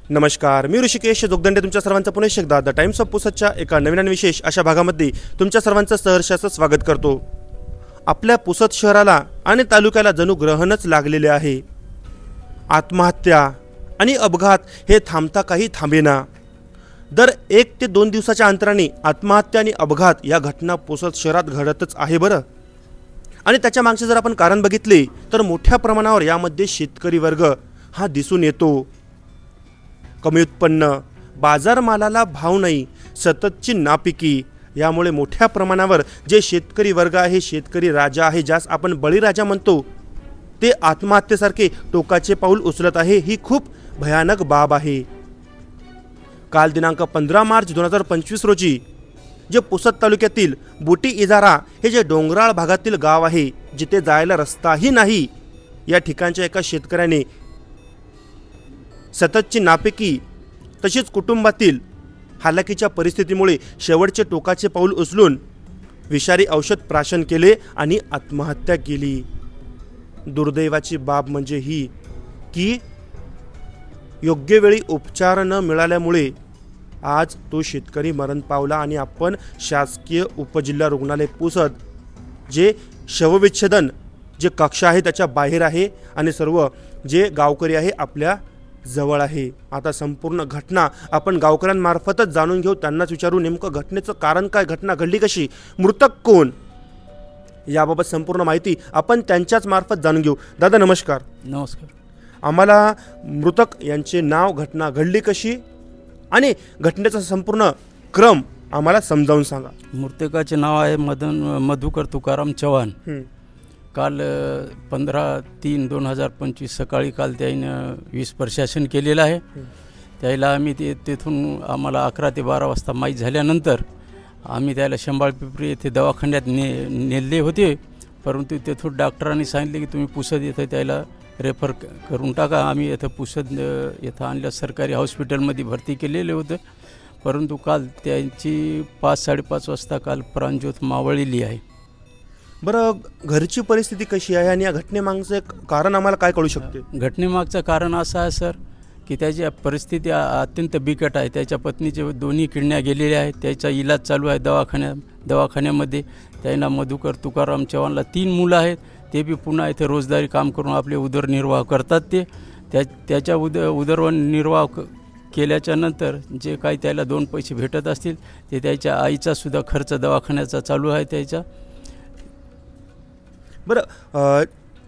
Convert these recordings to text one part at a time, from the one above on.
नमस्कार, मी ऋषिकेश जोगदंडे तुमच्या सर्वांचं पुन्हा एकदा द टाइम्स ऑफ पुसदच्या एका नवीन आणि विशेष अशा भागामध्ये तुमच्या सर्वांचं सहर्षाचं स्वागत करतो। आपल्या पुसद शहराला आणि तालुक्याला जणू ग्रहणच लागलेले आहे। आत्महत्या आणि अपघात हे थांबता काही थांबेना। दर 1 ते 2 दिवसाच्या अंतराने आत्महत्या आणि अपघात या घटना पुसद शहरात घडतच आहे बरं। आणि त्याच्या मागचे जर आपण कारण बघितले तर मोठ्या प्रमाणावर यामध्ये शेतकरी वर्ग हा दिसून येतो। कमी उत्पन्न, बाजार मालाला भाव नाही, सततची नापिकी यामुळे मोठ्या प्रमाणावर जे शेतकरी वर्ग आहे, शेतकरी राजा आहे, ज्यास आपण बळीराजा म्हणतो, ते आत्महत्येसारखे टोकाचे पाऊल उचलत आहे। ही खूप भयानक बाब आहे। काल दिनांक 15 मार्च 2025 रोजी जे पुसद तालुक्यातील बुटी इजारा हे जे डोंगराळ भागातील गाव आहे, जिथे जायला रस्ताही नाही, या ठिकाणच्या एका शेतकऱ्याने सततची नापिकी तसेच कुटुंबातील हालाकीच्या परिस्थितीमुळे शेवटचे टोकाचे पाऊल उचलून विषारी औषध प्राशन केले आणि आत्महत्या केली। दुर्दैवाची बाब म्हणजे ही की योग्य वेळी उपचार न मिळाल्यामुळे आज तो शेतकरी मरण पावला आणि आपण शासकीय उपजिल्हा रुग्णालय पुसद जे शवविच्छेदन जे कक्ष आहे त्याच्या बाहेर आहे आणि सर्व जे गावकरी आहे आपल्या जवळ आहे। आता संपूर्ण घटना आपण गावकऱ्यांमार्फतच जाणून घेऊ, त्यांनाच विचारू नेमकं घटनेचं कारण काय, घटना घडली कशी, मृतक कोण, याबाबत संपूर्ण माहिती आपण त्यांच्याच मार्फत जाणून घेऊ। दादा नमस्कार। नमस्कार। आम्हाला मृतक यांचे नाव, घटना घडली कशी आणि घटनेचा संपूर्ण क्रम आम्हाला समजावून सांगा। मृतकाचे नाव आहे मधुकर तुकाराम चव्हाण। काल 15/3/2025 सकाळी काल त्यानं वीज प्रशासन केलेलं आहे। त्याला आम्ही तेथून आम्हाला 11 ते 12 वाजता माहीत झाल्यानंतर आम्ही त्याला शंभाळपिंपरी येथे दवाखान्यात नेले होते, परंतु तेथून डॉक्टरांनी सांगितले की तुम्ही पुसद येथे त्याला रेफर करून टाका। आम्ही येथे पुसद येथे आणल्या सरकारी हॉस्पिटलमध्ये भरती केलेले होते, परंतु काल त्यांची 5-5:30 वाजता काल प्राणज्योत मावळलेली आहे। बरं, घरची परिस्थिती कशी आहे आणि या घटनेमागचं कारण आम्हाला काय कळू शकते? घटनेमागचं कारण असं आहे सर की त्याची परिस्थिती अत्यंत बिकट आहे। त्याच्या पत्नीचे दोन्ही किडण्या गेलेल्या आहेत, त्याचा इलाज चालू आहे दवाखान्यामध्ये। त्यांना मधुकर तुकाराम चव्हाणला 3 मुलं आहेत, ते बी पुन्हा इथे रोजदारी काम करून आपले उदरनिर्वाह करतात। त्याच्या उदरनिर्वाह केल्याच्या नंतर जे काही त्याला 2 पैसे भेटत असतील ते त्याच्या आईचा सुद्धा खर्च दवाखान्याचा चालू आहे त्याचा। बरं,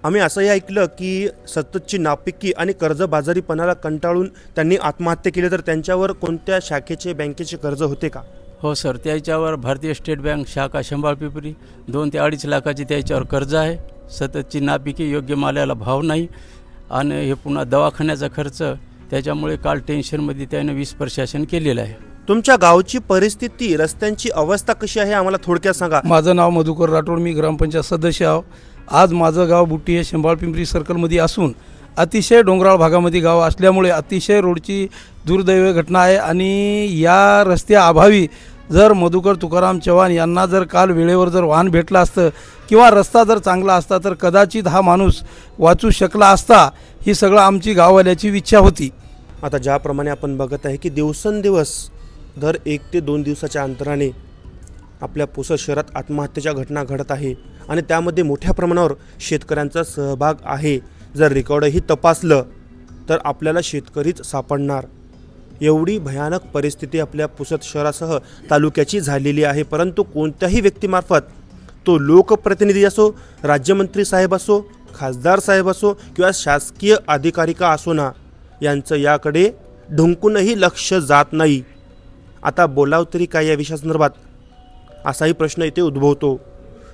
आम्ही असंही ऐकलं की सततची नापिकी आणि कर्जबाजारीपणाला कंटाळून त्यांनी आत्महत्या केली, तर त्यांच्यावर कोणत्या शाखेचे बँकेचे कर्ज होते का? हो सर, त्याच्यावर भारतीय स्टेट बँक शाखा शंभाळपिंपरी 2 ते 2.5 लाखाची त्याच्यावर कर्ज आहे। सततची नापिकी, योग्य मालाला भाव नाही आणि हे पुन्हा दवाखान्याचा खर्च, त्याच्यामुळे काल टेन्शनमध्ये त्यानं वीज प्रशासन केलेलं आहे। तुमच्या गावची परिस्थिती, रस्त्यांची अवस्था कशी आहे आम्हाला थोडक्यात सांगा। माझं नाव मधुकर राठोड, मी ग्रामपंचायत सदस्य आहे। आज माझं गाव बुटी हे शंभाळपिंपरी सर्कलमध्ये असून अतिशय डोंगराळ भागामध्ये गाव असल्यामुळे अतिशय रोडची दुर्दैवी घटना आहे आणि या रस्त्याअभावी जर मधुकर तुकाराम चव्हाण यांना जर काल वेळेवर जर वाहन भेटलं असतं किंवा रस्ता जर चांगला असता तर कदाचित हा माणूस वाचू शकला असता, ही सगळं आमची गाववाल्याची इच्छा होती। आता ज्याप्रमाणे आपण बघत आहे की दिवसेंदिवस दर 1 ते 2 दिवसाच्या अंतराने आपल्या पुसद शहरात आत्महत्येच्या घटना घडत आहे आणि त्यामध्ये मोठ्या प्रमाणावर शेतकऱ्यांचा सहभाग आहे। जर रेकॉर्डही तपासलं तर आपल्याला शेतकरीच सापडणार। एवढी भयानक परिस्थिती आपल्या पुसद शहरासह तालुक्याची झालेली आहे, परंतु कोणत्याही व्यक्तीमार्फत, तो लोकप्रतिनिधी असो, राज्यमंत्री साहेब असो, खासदार साहेब असो किंवा शासकीय अधिकारी का असो ना, यांचं याकडे ढुंकूनही लक्ष जात नाही। आता बोलाव तरी काय या विषयासंदर्भात, असाही प्रश्न इथे उद्भवतो।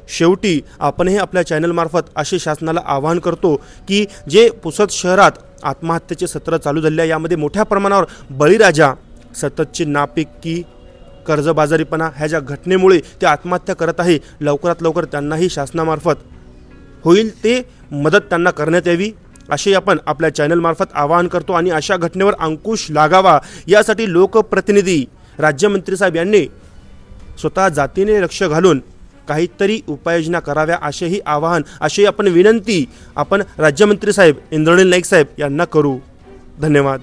शेवटी आपणही आपल्या चॅनलमार्फत असे शासनाला आवाहन करतो की जे पुसद शहरात आत्महत्येचे सत्र चालू झाले आहे, यामध्ये मोठ्या प्रमाणावर बळीराजा, सततची नापिकी, कर्जबाजारीपणा ह्या ज्या घटनेमुळे ते आत्महत्या करत आहे, लवकरात लवकर त्यांनाही शासनामार्फत होईल ते मदत त्यांना करण्यात यावी, असे आपण आपल्या चॅनलमार्फत आवाहन करतो। आणि अशा घटनेवर अंकुश लागावा यासाठी लोकप्रतिनिधी, राज्यमंत्री साहेब यांनी स्वतः जातीने लक्ष घालून काहीतरी उपाययोजना कराव्या, असेही आवाहन, अशी आपण विनंती आपण राज्यमंत्री साहेब इंद्रनील नाईक साहेब यांना करू। धन्यवाद।